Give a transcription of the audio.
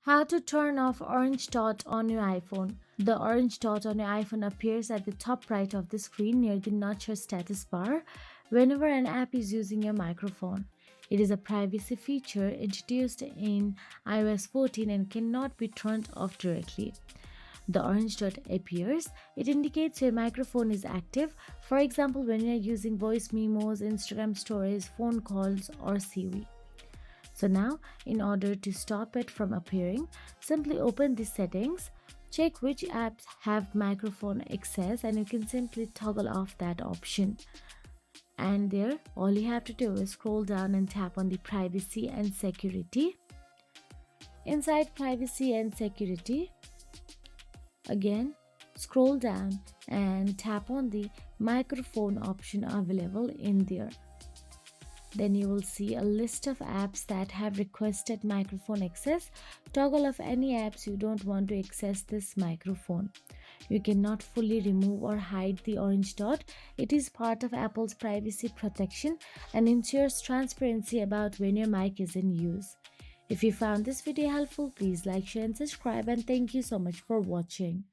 How to turn off orange dot on your iPhone. The orange dot on your iPhone appears at the top right of the screen near the notch status bar whenever an app is using your microphone. It is a privacy feature introduced in iOS 14 and cannot be turned off directly. The orange dot appears, it indicates your microphone is active, for example, when you're using voice memos, Instagram stories, phone calls, or Siri. So now, in order to stop it from appearing, simply open the settings, check which apps have microphone access, and you can simply toggle off that option. And there, all you have to do is scroll down and tap on the privacy and security. Inside privacy and security, again, scroll down and tap on the microphone option available in there. Then you will see a list of apps that have requested microphone access. Toggle off any apps you don't want to access this microphone. You cannot fully remove or hide the orange dot. It is part of Apple's privacy protection and ensures transparency about when your mic is in use. If you found this video helpful, please like, share and subscribe, and thank you so much for watching.